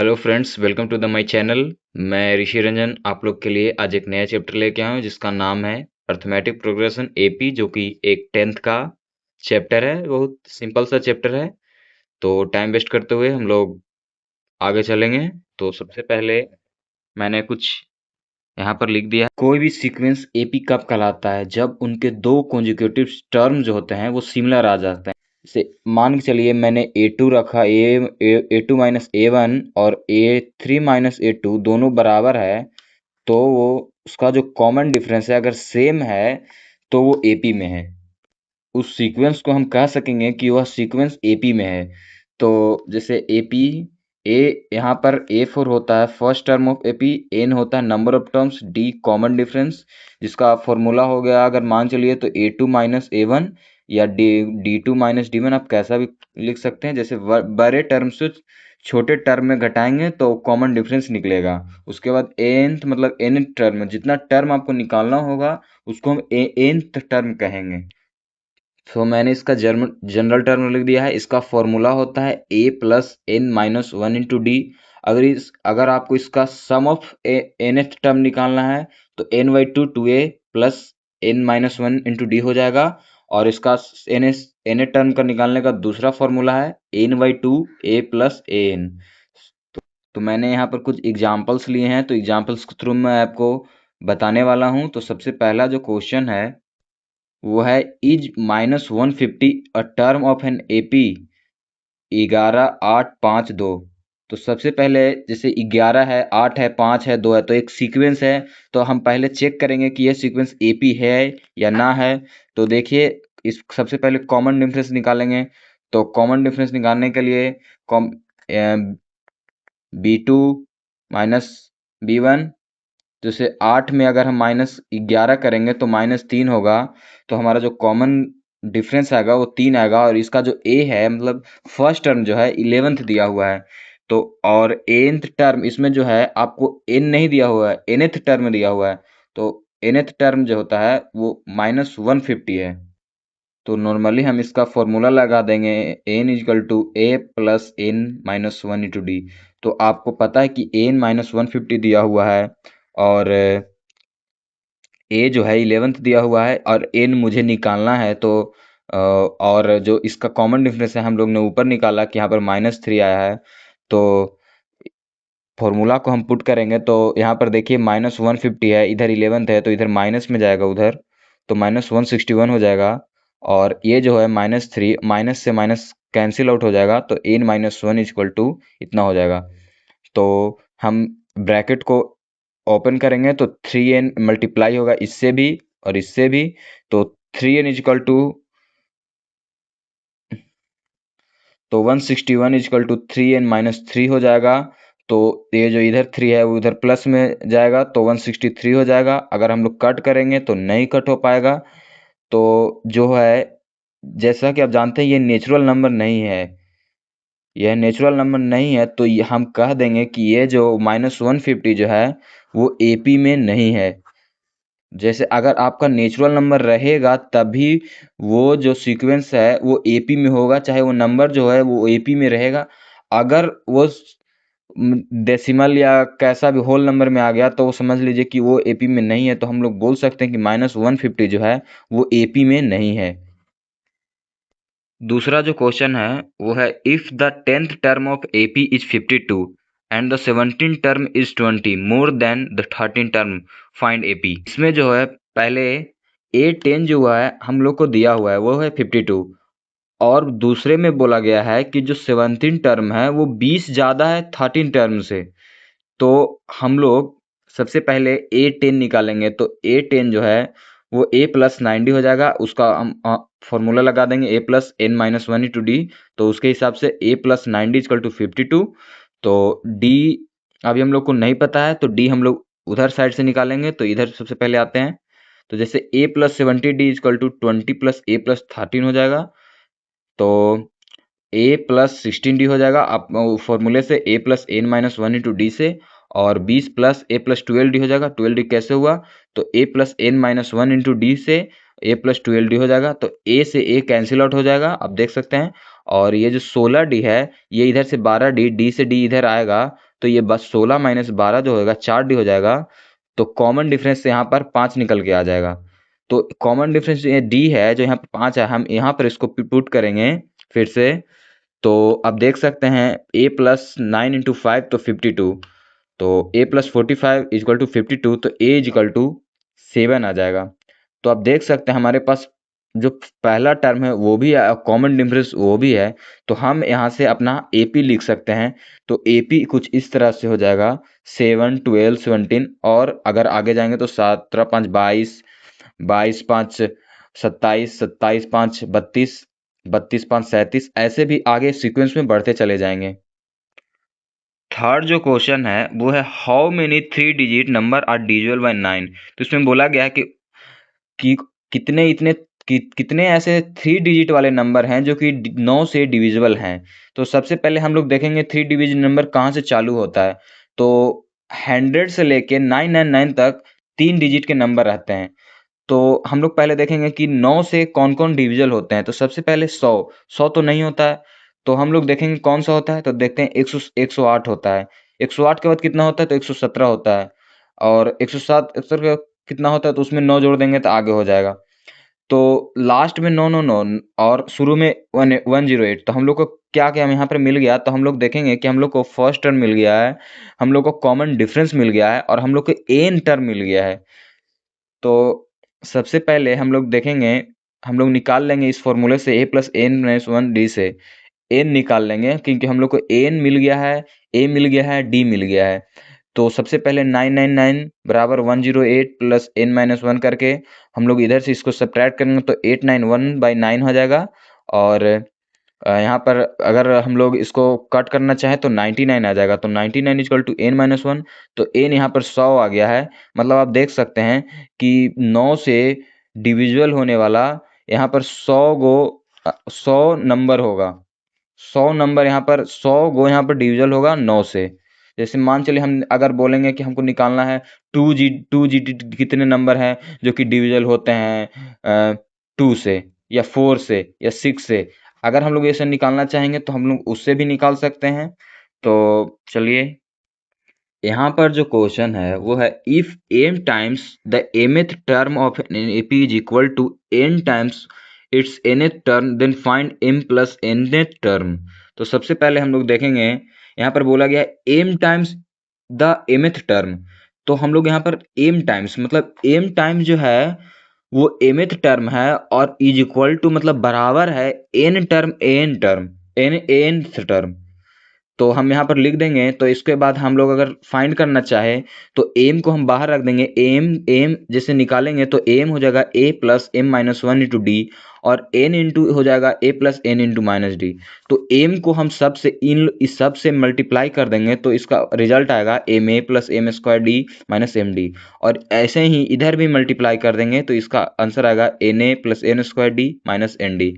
Hello friends, welcome to the my channel. मैं ऋषि रंजन आप लोग के लिए आज एक नया चैप्टर लेके आया हूँ जिसका नाम है अर्थमेटिक प्रोग्रेशन एपी, जो कि एक 10th का चैप्टर है। बहुत सिंपल सा चैप्टर है, तो टाइम वेस्ट करते हुए हम लोग आगे चलेंगे। तो सबसे पहले मैंने कुछ यहाँ पर लिख दिया है। कोई भी सीक्वेंस एपी कब कहलाता है? जब उनके दो कॉन्जिक्यूटिव टर्म जो होते हैं वो सिमिलर आ जाते हैं। जैसे मान के चलिए मैंने ए टू रखा, ए टू माइनस ए वन और ए3 माइनस ए2 दोनों बराबर है, तो वो उसका जो कॉमन डिफरेंस है अगर सेम है तो वो एपी में है। उस सीक्वेंस को हम कह सकेंगे कि वह सीक्वेंस एपी में है। तो जैसे एपी ए, यहाँ पर ए4 होता है first term of AP, n होता है number of terms, d common difference जिसका फॉर्मूला हो गया, अगर मान चलिए तो ए2 माइनस ए वन या d two minus d one, आप कैसा भी लिख सकते हैं। जैसे बड़े टर्म से छोटे टर्म में घटाएंगे तो कॉमन डिफरेंस निकलेगा। उसके बाद एनथ मतलब एन टर्म, जितना टर्म आपको निकालना होगा उसको हम एनथ टर्म कहेंगे। तो मैंने इसका जनरल टर्म लिख दिया है। इसका फॉर्मूला होता है A plus N minus one into D. अगर आपको इसका सम ऑफ एनथ टर्म निकालना है तो n by two a plus N minus one into d हो जाएगा। और इसका एन टर्म का निकालने का दूसरा फॉर्मूला है n by two a plus a n. तो मैंने यहाँ पर कुछ एग्जाम्पल्स लिए हैं, तो एग्जाम्पल्स के थ्रू मैं आपको बताने वाला हूँ। तो सबसे पहला जो क्वेश्चन है वो है, is -150 a term of an AP 11, 8, 5, 2। तो सबसे पहले जैसे 11 है, 8 है, 5 है, 2 है, तो एक सीक्वेंस है। तो हम पहले चेक करेंगे कि यह सीक्वेंस एपी है या ना है। तो देखिए, इस सबसे पहले कॉमन डिफरेंस निकालेंगे। तो कॉमन डिफरेंस निकालने के लिए b two minus b one, जैसे 8 में अगर हम -11 करेंगे तो -3 होगा। तो हमारा जो कॉमन डिफरेंस आएगा वो 3 आएगा। और इसका जो ए है मतलब फर्स्ट टर्म जो है 11th दिया हुआ है। तो और nth टर्म इसमें जो है आपको n नहीं दिया हुआ है, nth टर्म दिया हुआ है। तो nth टर्म जो होता है वो -150 है। तो नॉर्मली हम इसका फॉर्मूला लगा देंगे n equal to a plus N minus one into d. तो आपको पता है कि एन -150 दिया हुआ है और ए जो है 11th दिया हुआ है और एन मुझे निकालना है। तो और जो इसका कॉमन डिफरेंस है हम लोग ने ऊपर निकाला कि यहाँ पर -3 आया है। तो फॉर्मूला को हम पुट करेंगे तो यहाँ पर देखिए -150 है, इधर 11th है तो इधर माइनस में जाएगा उधर, तो -161 हो जाएगा। और ये जो है -3 माइनस से माइनस कैंसिल आउट हो जाएगा, तो n minus one equal to इतना हो जाएगा। तो हम ब्रैकेट को ओपन करेंगे तो 3n मल्टीप्लाई होगा इससे भी और इससे भी। तो 3n इजकल टू, तो 161 is equal to 3n minus three हो जाएगा। तो ये जो इधर 3 है वो उधर प्लस में जाएगा तो 163 हो जाएगा। अगर हम लोग कट करेंगे तो नहीं कट हो पाएगा। तो जो है, जैसा कि आप जानते हैं ये नेचुरल नंबर नहीं है, यह नेचुरल नंबर नहीं है, तो हम कह देंगे कि ये जो -150 जो है वो एपी में नहीं है। जैसे अगर आपका नेचुरल नंबर रहेगा तभी वो जो सीक्वेंस है वो एपी में होगा, चाहे वो नंबर जो है वो एपी में रहेगा। अगर वो डेसिमल या कैसा भी होल नंबर में आ गया तो वो समझ लीजिए कि वो एपी में नहीं है। तो हम लोग बोल सकते हैं कि -150 जो है वो एपी में नहीं है। दूसरा जो क्वेश्चन है वो है, if the 10th term of AP is 52 and the 17th term is 20 more than the 13th term, find AP. इसमें जो है पहले A10 जो हुआ है हम लोग को दिया हुआ है वो है 52, और दूसरे में बोला गया है कि जो 17 टर्म है वो 20 ज़्यादा है 13 टर्म से। तो हम लोग सबसे पहले A10 निकालेंगे। तो A10 जो है वो a प्लस 90 हो जाएगा। उसका हम फॉर्मूला लगा देंगे a plus N minus one into d. तो उसके हिसाब से a प्लस 90 इजकल टू 52। तो d अभी हम लोग को नहीं पता है तो d हम लोग उधर साइड से निकालेंगे। तो इधर सबसे पहले आते हैं। तो जैसे a plus 70 d equal to 20 plus a plus 13 हो जाएगा। तो a प्लस 16 डी हो जाएगा आप फॉर्मूले से a plus N minus one into d से। और 20 प्लस a प्लस 12 डी हो जाएगा। 12 डी कैसे हुआ? तो a plus N minus one into d से a प्लस 12 डी हो जाएगा। तो a से a कैंसिल आउट हो जाएगा, आप देख सकते हैं। और ये जो 16 डी है ये इधर से 12 डी, डी से डी इधर आएगा तो ये बस 16 माइनस 12 जो होगा 4D हो जाएगा। तो कॉमन डिफरेंस से यहाँ पर 5 निकल के आ जाएगा। तो कॉमन डिफरेंस ये डी है जो यहाँ पर 5 है, हम यहाँ पर इसको पुट करेंगे फिर से। तो अब देख सकते हैं a प्लस 9 इंटू 5 तो 52, तो a प्लस 45 इजक्वल टू 52, तो a इजक्वल टू 7 आ जाएगा। तो आप देख सकते हैं हमारे पास जो पहला टर्म है वो भी है, कॉमन डिफरेंस वो भी है। तो हम यहाँ से अपना AP लिख सकते हैं। तो AP कुछ इस तरह से हो जाएगा 7, 12, 17, और अगर आगे जाएंगे तो 17, 5, 22, 22, 5, 27, 27, 5, 32, 32, 5, 37, ऐसे भी आगे सीक्वेंस में बढ़ते चले जाएंगे। थर्ड जो क्वेश्चन है वो है how many 3 digit number are divisible by 9। तो इसमें बोला गया है कि कितने इतने कितने ऐसे 3 डिजिट वाले नंबर हैं जो कि 9 से डिविजिबल हैं। तो सबसे पहले हम लोग देखेंगे 3 डिजिट नंबर कहाँ से चालू होता है। तो 100 से लेके 999 तक 3 डिजिट के नंबर रहते हैं। तो हम लोग पहले देखेंगे कि 9 से कौन कौन डिविजल होते हैं। तो सबसे पहले 100 तो नहीं होता है। तो हम लोग देखेंगे कौन सा होता है। तो देखते हैं 108 होता है। 108 के बाद कितना होता है, तो 117 होता है। और 107 का कितना होता है, तो उसमें 9 जोड़ देंगे तो आगे हो जाएगा। तो लास्ट में 999 और शुरू में 108। तो हम लोग को क्या क्या यहाँ पर मिल गया, तो हम लोग देखेंगे कि हम लोग को फर्स्ट टर्म मिल गया है, हम लोग को कॉमन डिफरेंस मिल गया है, और हम लोग को एन टर्म मिल गया है। तो सबसे पहले हम लोग देखेंगे, हम लोग निकाल लेंगे इस फॉर्मूले से a plus N minus 1 d से n निकाल लेंगे, क्योंकि हम लोग को n मिल गया है, a मिल गया है, d मिल गया है। तो सबसे पहले 999 बराबर 108 प्लस n माइनस 1 करके हम लोग इधर से इसको सब्ट्रैक्ट करेंगे तो 891/9 हो जाएगा। और यहाँ पर अगर हम लोग इसको कट करना चाहें तो 99 आ जाएगा। तो 99 इक्वल टू n माइनस 1। तो n यहाँ पर 100 आ गया है। मतलब आप देख सकते हैं कि 9 से डिविजुअल होने वाला यहाँ पर 100 नंबर होगा। 100 नंबर यहाँ पर 100 डिविजल होगा 9 से। जैसे मान चलिए हम अगर बोलेंगे कि हमको निकालना है 2G कितने नंबर हैं जो कि डिविजल होते हैं 2 से या 4 से या 6 से। अगर हम लोग ऐसे निकालना चाहेंगे तो हम लोग उससे भी निकाल सकते हैं। तो चलिए, यहाँ पर जो क्वेश्चन है वो है if m times the mth term of an AP is equal to n times its nth term then find m plus nth term. तो सबसे पहले हम लोग देखेंगे, यहाँ पर बोला गया है m times the mth term. तो हम लोग यहाँ पर m टाइम्स मतलब m टाइम्स जो है वो mth टर्म है, और इज इक्वल टू मतलब बराबर है n टर्म nth टर्म। तो हम यहाँ पर लिख देंगे। तो इसके बाद हम लोग अगर फाइंड करना चाहे तो एम को हम बाहर रख देंगे। एम जैसे निकालेंगे तो एम हो जाएगा A plus M minus 1 into D, और एन इंटू हो जाएगा A plus N into minus D. तो एम को हम सब से इस सब से मल्टीप्लाई कर देंगे तो इसका रिजल्ट आएगा m a plus m square d minus m d. और ऐसे ही इधर भी मल्टीप्लाई कर देंगे तो इसका आंसर आएगा n a plus n square d minus n d.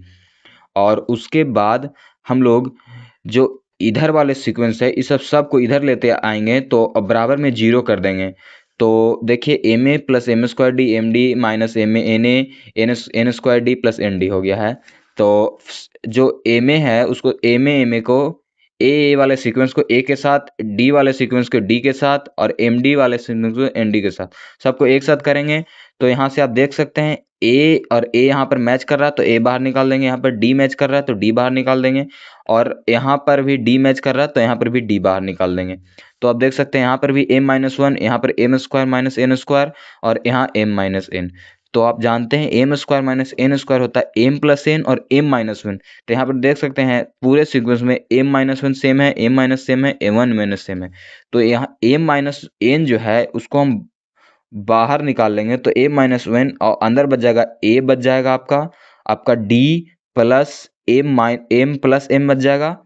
और उसके बाद हम लोग जो इधर वाले सीक्वेंस है इस सब को इधर लेते आएंगे तो अब बराबर में 0 कर देंगे। तो देखिए m a plus m square d m d minus m n a n square d plus n d हो गया है। तो जो एम ए है उसको एम ए को ए वाले सीक्वेंस को ए के साथ, डी वाले सीक्वेंस को डी के साथ, और एम डी वाले सीक्वेंस को एन डी के साथ सबको एक साथ करेंगे। तो यहाँ से आप देख सकते हैं ए और ए यहाँ पर मैच कर रहा है तो ए बाहर निकाल देंगे, यहाँ पर डी मैच कर रहा है तो डी बाहर निकाल देंगे, और यहाँ पर भी डी मैच कर रहा है तो यहाँ पर भी डी बाहर निकाल देंगे। तो आप देख सकते हैं यहाँ पर भी m माइनस 1, यहाँ पर m square minus n square, और यहाँ m माइनस एन। तो आप जानते हैं m square minus n square होता है m प्लस एन और m माइनस 1। तो यहाँ पर देख सकते हैं पूरे सीक्वेंस में m माइनस 1 सेम है, m माइनस सेम है, m1 माइनस सेम है। तो यहाँ m माइनस एन जो है उसको हम बाहर निकाल लेंगे तो a माइनस 1, और अंदर बच जाएगा a बच जाएगा आपका d plus m plus m बच जाएगा,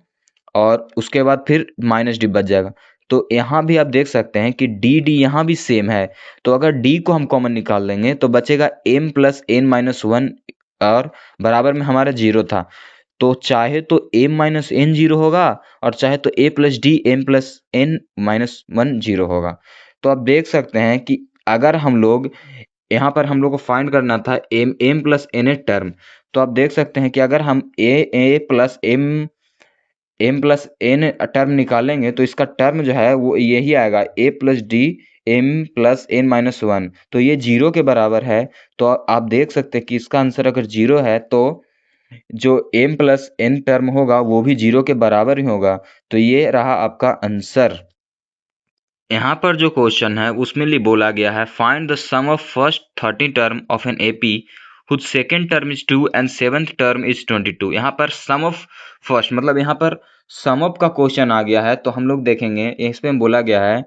और उसके बाद फिर माइनस डी बच जाएगा। तो यहाँ भी आप देख सकते हैं कि डी डी यहाँ भी सेम है। तो अगर डी को हम कॉमन निकाल लेंगे तो बचेगा m प्लस एन माइनस 1, और बराबर में हमारा 0 था। तो चाहे तो m माइनस एन 0 होगा, और चाहे तो a plus d m plus N minus 1 0 होगा। तो आप देख सकते हैं कि अगर हम लोग यहाँ पर हम लोग को फाइंड करना था m प्लस एन टर्म, तो आप देख सकते हैं कि अगर हम a plus m m plus n term निकालेंगे तो इसका टर्म जो है वो यही आएगा a plus D m plus n minus one, तो ये जीरो के बराबर है। तो आप देख सकते हैं कि इसका आंसर अगर जीरो है तो जो m प्लस n टर्म होगा वो भी जीरो के बराबर ही होगा। तो ये रहा आपका आंसर। यहाँ पर जो क्वेश्चन है उसमें लिए बोला गया है find the sum of first 30 term of an AP whose second term is 2 and seventh term is 22। यहाँ पर सम ऑफ फर्स्ट मतलब यहाँ पर सम ऑफ का क्वेश्चन आ गया है, तो हम लोग देखेंगे इसमें बोला गया है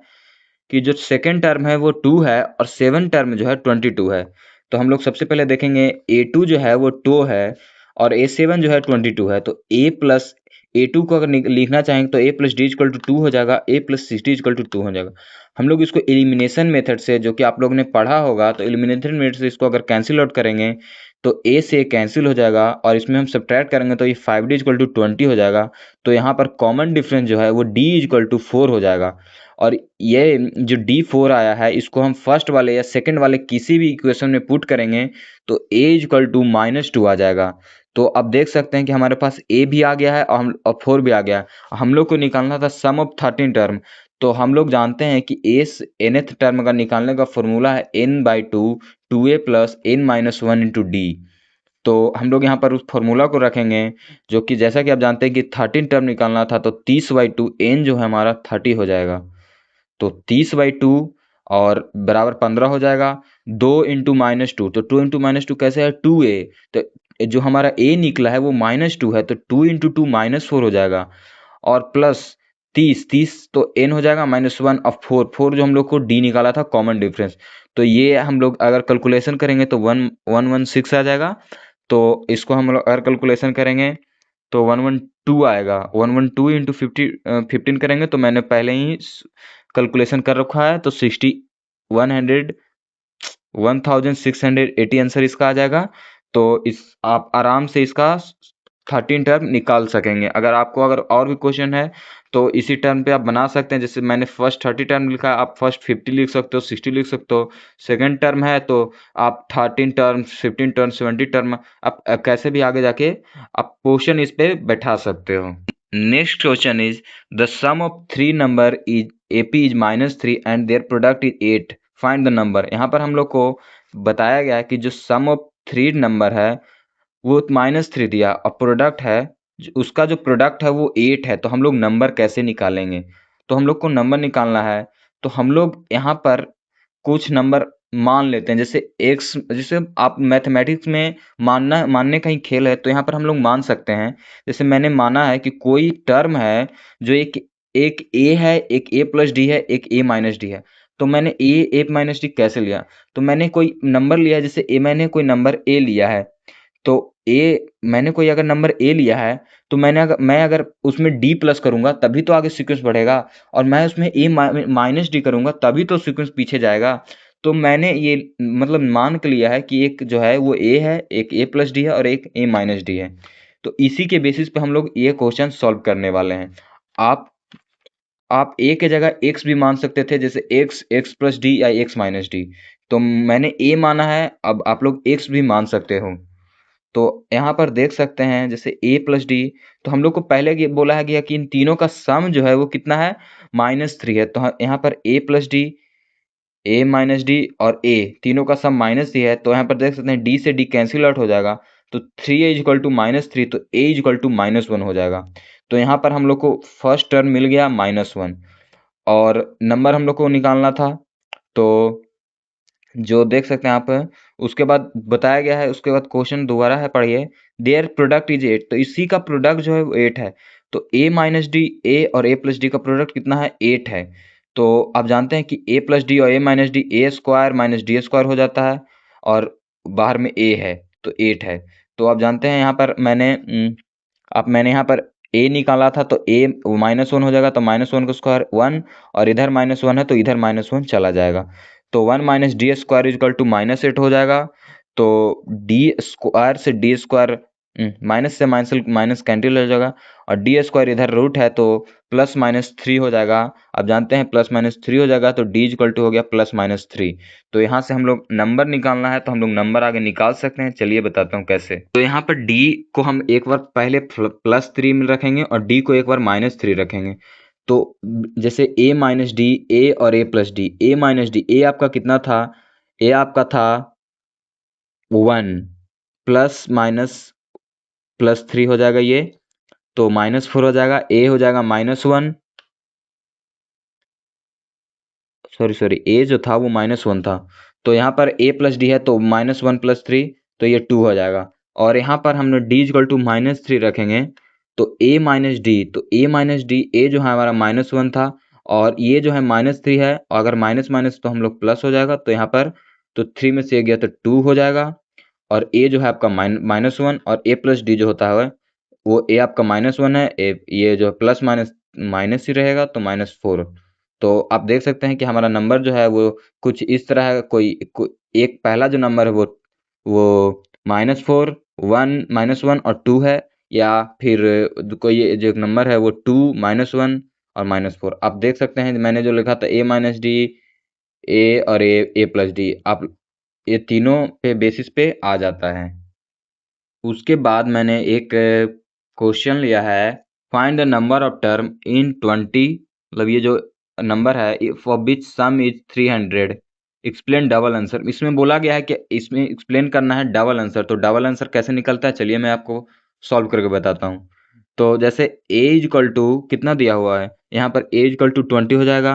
कि जो सेकेंड टर्म है वो 2 है और सेवन टर्म जो है 22 है। तो हम लोग सबसे पहले देखेंगे A2 जो है वो 2 है और A7 जो है 22 है। तो A प्लस A2 को अगर लिखना चाहेंगे तो A plus d equal to 2 हो जाएगा, A plus c d equal to 2 हो जाएगा। हम लोग इसको एलिमिनेशन मेथड से, जो कि आप लोगों ने पढ़ा होगा, तो एलिमिनेशन मेथड से इसको अगर कैंसिल आउट करेंगे तो A से कैंसिल हो जाएगा और इसमें हम सब्ट्रैक्ट करेंगे तो ये 5D इक्वल टू 20 हो जाएगा। तो यहाँ पर कॉमन डिफरेंस जो है वो D इक्वल टू 4 हो जाएगा। और ये जो D4 आया है इसको हम फर्स्ट वाले या सेकंड वाले किसी भी इक्वेशन में पुट करेंगे तो A इक्वल टू -2 आ जाएगा। तो अब देख सकते हैं कि हमारे पास A भी आ गया है और 4 भी आ गया है। हम लोग को निकालना था सम ऑफ 13 टर्म। तो हम लोग जानते हैं कि nth टर्म का निकालने का फॉर्मूला है n/2 2a plus n minus one into d. तो हम लोग यहाँ पर उस फॉर्मूला को रखेंगे, जो कि जैसा कि आप जानते हैं कि 13 टर्म निकालना था, तो 30/2 n जो है हमारा 30 हो जाएगा। तो 30/2 और बराबर 15 हो जाएगा। 2 इंटू -2, तो 2 इंटू -2 कैसे है 2a। तो जो हमारा a निकला है वो -2 है, तो 2 इंटू 2 -4 हो जाएगा। और प्लस 30 तो n हो जाएगा -1 और 4 जो हम लोग को d निकाला था कॉमन डिफरेंस। तो ये हम लोग अगर कैलकुलेशन करेंगे तो 116 आ जाएगा। तो इसको हम लोग अगर कैलकुलेशन करेंगे तो 112 आएगा। 112 इंटू 15 करेंगे तो मैंने पहले ही कैलकुलेशन कर रखा है, तो 1680 आंसर इसका आ जाएगा। तो इस आप आराम से इसका 13 टर्म निकाल सकेंगे। अगर आपको अगर और भी क्वेश्चन है तो इसी टर्म पे आप बना सकते हैं। जैसे मैंने फर्स्ट 30 टर्म लिखा है, आप फर्स्ट 50 लिख सकते हो, 60 लिख सकते हो। सेकंड टर्म है तो आप 13 टर्म 15 टर्म 70 टर्म आप कैसे भी आगे जाके आप क्वेश्चन इस पे बैठा सकते हो। Next question is the sum of three number is AP is -3 and their product is 8, find the number. यहाँ पर हम लोग को बताया गया है कि जो सम ऑफ थ्री नंबर है वो -3 दिया और प्रोडक्ट है उसका जो प्रोडक्ट है वो 8 है। तो हम लोग नंबर कैसे निकालेंगे? तो हम लोग को नंबर निकालना है, तो हम लोग यहाँ पर कुछ नंबर मान लेते हैं। जैसे x, जैसे आप मैथमेटिक्स में मानने का ही खेल है, तो यहाँ पर हम लोग मान सकते हैं। जैसे मैंने माना है कि कोई टर्म है जो एक एक a है, एक a प्लस डी है, एक a माइनस डी है। तो मैंने a माइनस डी कैसे लिया? तो मैंने कोई नंबर लिया है, जैसे मैंने कोई नंबर a लिया है। तो मैंने कोई अगर नंबर a लिया है तो मैं अगर उसमें d प्लस करूंगा तभी तो आगे सीक्वेंस बढ़ेगा, और मैं उसमें a माइनस डी करूंगा तभी तो सीक्वेंस पीछे जाएगा। तो मैंने ये मतलब मान के लिया है कि एक जो है वो a है, एक a प्लस डी है और एक a माइनस डी है। तो इसी के बेसिस पे हम लोग ये क्वेश्चन सॉल्व करने वाले हैं। आप a के जगह x भी मान सकते थे, जैसे x प्लस डी या x माइनस डी। तो मैंने a माना है, अब आप लोग x भी मान सकते हो। तो यहाँ पर देख सकते हैं जैसे a प्लस डी, तो हम लोग को पहले बोला है गया कि इन तीनों का सम जो है वो कितना है -3 है। तो यहाँ पर a plus D, a minus D और a तीनों का सम -3 है। तो यहाँ पर देख सकते हैं d से d कैंसिल आउट हो जाएगा। तो 3a इक्वल टू -3, तो a इक्वल टू -1 हो जाएगा। तो यहाँ पर हम लोग को फर्स्ट टर्म मिल गया -1 और नंबर हम लोग को निकालना था। तो जो देख सकते हैं आप, उसके बाद बताया गया है, उसके बाद क्वेश्चन दोबारा है, पढ़िए। देयर प्रोडक्ट इज 8, तो इसी का प्रोडक्ट जो है वो 8 है। तो a माइनस डी, a और a प्लस डी का प्रोडक्ट कितना है 8 है। तो आप जानते हैं कि a प्लस डी और a minus D a square minus d square हो जाता है, और बाहर में a है तो 8 है। तो आप जानते हैं यहाँ पर मैंने यहाँ पर a निकाला था, तो a -1 हो जाएगा, तो -1 का स्क्वायर 1, और इधर -1 है तो इधर -1 चला जाएगा। तो 1 minus d square equal to -8 हो जाएगा। तो डी स्क्वायर से डी स्क्वायर माइनस से माइनस कैंसिल हो जाएगा, और डी स्क्वायर इधर रूट है तो प्लस माइनस थ्री हो जाएगा। आप जानते हैं प्लस माइनस थ्री हो जाएगा तो डी इक्वल टू हो गया प्लस माइनस थ्री। तो यहाँ से हम लोग नंबर निकालना है तो हम लोग नंबर आगे निकाल सकते हैं। चलिए बताता हूँ कैसे। तो यहाँ पर डी को हम एक बार पहले प्लस थ्री में रखेंगे और डी को एक बार माइनस थ्री रखेंगे। तो जैसे a माइनस डी, ए और a plus D, A minus D, A आपका कितना था, ए आपका था 1, प्लस माइनस प्लस थ्री हो जाएगा ये, तो माइनस फोर हो जाएगा, ए हो जाएगा माइनस वन, सॉरी ए जो था वो माइनस वन था, तो यहाँ पर ए प्लस डी है तो माइनस वन प्लस थ्री, तो ये टू हो जाएगा। और यहाँ पर हमने d equal to minus three रखेंगे तो ए माइनस डी, तो ए माइनस डी, ए जो है हमारा माइनस वन था और ये जो है माइनस थ्री है, और अगर माइनस माइनस तो हम लोग प्लस हो जाएगा, तो यहाँ पर तो थ्री में से एक गया तो टू हो जाएगा। और ए जो है आपका माइनस वन, और ए प्लस डी जो होता है वो ए आपका माइनस वन है, ये जो प्लस माइनस माइनस ही रहेगा तो माइनस फोर। तो आप देख सकते हैं कि हमारा नंबर जो है वो कुछ इस तरह है। एक पहला जो नंबर है वो minus four, one, minus one और टू है, या फिर कोई जो एक नंबर है वो टू, माइनस वन और माइनस फोर। आप देख सकते हैं मैंने जो लिखा था ए माइनस डी, ए और ए प्लस डी, आप ये तीनों पे बेसिस पे आ जाता है। उसके बाद मैंने एक क्वेश्चन लिया है, find the number of term in 20, मतलब ये जो नंबर है for which some is 300, explain double answer. इसमें बोला गया है कि इसमें एक्सप्लेन करना है डबल आंसर। तो डबल आंसर कैसे निकलता है चलिए मैं आपको सॉल्व करके बताता हूँ। तो जैसे ए इक्वल टू कितना दिया हुआ है, यहाँ पर ए इक्वल टू 20 हो जाएगा,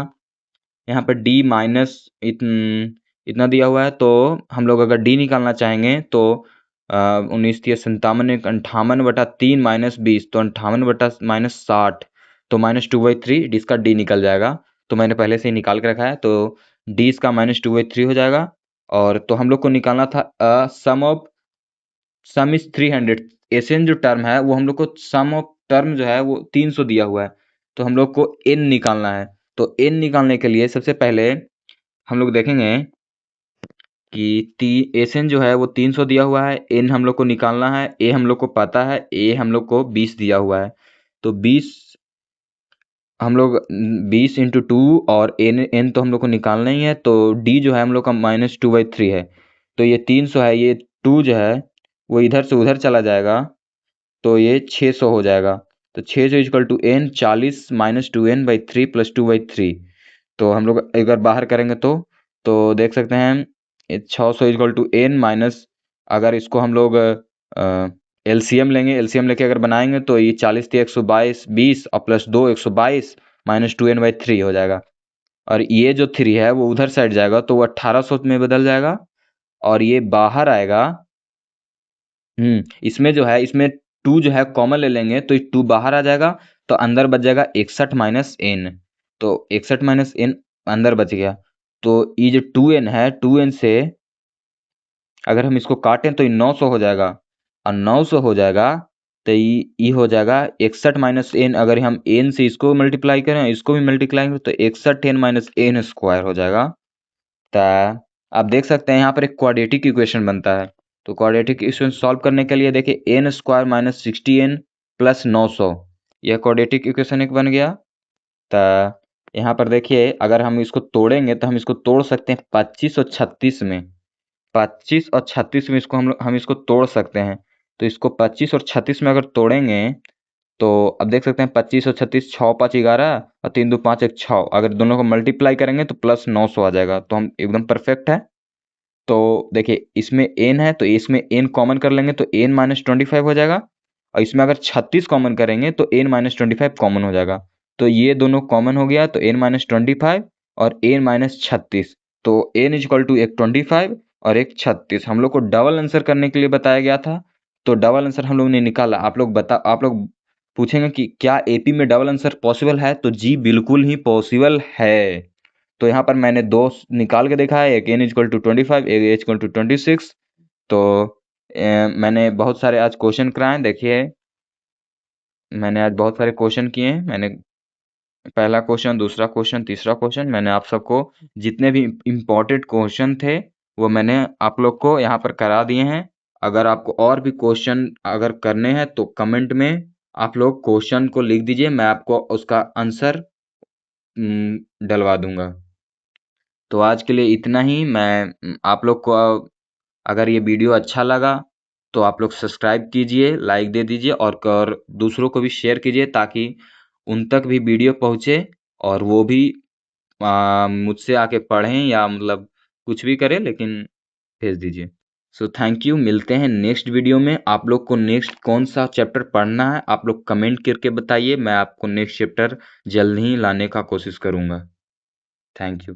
यहाँ पर डी माइनस इतना दिया हुआ है, तो हम लोग अगर डी निकालना चाहेंगे तो 19 × 58 बटा तीन माइनस 20, तो 58 बटा माइनस 60, तो minus two by three, D इसका डी निकल जाएगा। तो मैंने पहले से ही निकाल के रखा है, तो डी इसका माइनस टू बाई थ्री हो जाएगा। और तो हम लोग को निकालना था सम इज 300। एसएन जो टर्म है वो हम लोग को सम ऑफ टर्म जो है वो 300 दिया हुआ है, तो हम लोग को एन निकालना है। तो एन निकालने के लिए सबसे पहले हम लोग देखेंगे कि एसएन जो है वो 300 दिया हुआ है, एन हम लोग को निकालना है, ए हम लोग को पता है, ए हम लोग को 20 दिया हुआ है, तो 20 हम लोग 20 इंटू टू, और एन तो हम लोग को निकालना ही है, तो डी जो है हम लोग का माइनस टू बाई थ्री है, तो ये 300 है, ये टू जो है वो इधर से उधर चला जाएगा, तो ये 600 हो जाएगा। तो 600 equal to n, 40 minus two n by three plus two by three. तो हम लोग अगर बाहर करेंगे तो देख सकते हैं 600 इक्वल टू एन माइनस, अगर इसको हम लोग एलसीएम लेंगे, एलसीएम लेके अगर बनाएंगे तो ये 40 थी 122, 20 और प्लस दो 122 minus two n by three हो जाएगा। और ये जो थ्री है वो उधर साइड जाएगा तो वो 1800 में बदल जाएगा, और ये बाहर आएगा। इसमें जो है इसमें टू जो है कॉमन ले लेंगे तो टू बाहर आ जाएगा, तो अंदर बच जाएगा 61 माइनस एन, तो 61 माइनस एन अंदर बच गया। तो ये जो टू एन है, टू एन से अगर हम इसको काटें तो ये 900 हो जाएगा, और 900 हो जाएगा तो ये हो जाएगा 61 माइनस एन। अगर हम एन से इसको मल्टीप्लाई करें, इसको भी मल्टीप्लाई करें, तो 61 एन माइनस एन स्क्वायर हो जाएगा। तो आप देख सकते हैं यहाँ पर एक क्वाड्रेटिक इक्वेशन बनता है। तो क्वाड्रेटिक इक्वेशन सॉल्व करने के लिए देखिए N square minus 60n plus 900, यह क्वाड्रेटिक इक्वेशन एक बन गया। तो यहाँ पर देखिए अगर हम इसको तोड़ेंगे तो हम इसको तोड़ सकते हैं 25 और 36 में, 25 और 36 में इसको हम इसको तोड़ सकते हैं। तो इसको 25 और 36 में अगर तोड़ेंगे तो अब देख सकते हैं 25 और 36, 6 5 11 और 3 2 5 1 6, अगर दोनों को मल्टीप्लाई करेंगे तो प्लस 900 आ जाएगा, तो हम एकदम परफेक्ट है। तो देखिए इसमें n है तो इसमें n कॉमन कर लेंगे तो n माइनस 25 हो जाएगा, और इसमें अगर 36 कॉमन करेंगे तो n माइनस 25 कॉमन हो जाएगा। तो ये दोनों कॉमन हो गया, तो n माइनस 25 और n माइनस 36, तो n इक्वल टू एक 25 और एक 36। हम लोग को डबल आंसर करने के लिए बताया गया था, तो डबल आंसर हम लोग ने निकाला। आप लोग पूछेंगे कि क्या एपी में डबल आंसर पॉसिबल है, तो जी बिल्कुल ही पॉसिबल है। तो यहाँ पर मैंने दो निकाल के देखा है, एक n इक्वल टू 25, एक h इक्वल टू 26। तो मैंने बहुत सारे आज क्वेश्चन कराए, देखिए मैंने आज बहुत सारे क्वेश्चन किए हैं। मैंने पहला क्वेश्चन, दूसरा क्वेश्चन, तीसरा क्वेश्चन, मैंने आप सबको जितने भी इम्पोर्टेंट क्वेश्चन थे वो मैंने आप लोग को यहाँ पर करा दिए हैं। अगर आपको और भी क्वेश्चन अगर करने हैं तो कमेंट में आप लोग क्वेश्चन को लिख दीजिए, मैं आपको उसका आंसर डलवा दूंगा। तो आज के लिए इतना ही। मैं आप लोग को अगर ये वीडियो अच्छा लगा तो आप लोग सब्सक्राइब कीजिए, लाइक दे दीजिए और दूसरों को भी शेयर कीजिए ताकि उन तक भी वीडियो पहुंचे और वो भी मुझसे आके पढ़ें या मतलब कुछ भी करें, लेकिन भेज दीजिए। So thank you. मिलते हैं नेक्स्ट वीडियो में। आप लोग को नेक्स्ट कौन सा चैप्टर पढ़ना है आप लोग कमेंट करके बताइए, मैं आपको नेक्स्ट चैप्टर जल्द ही लाने का कोशिश करूंगा। Thank you.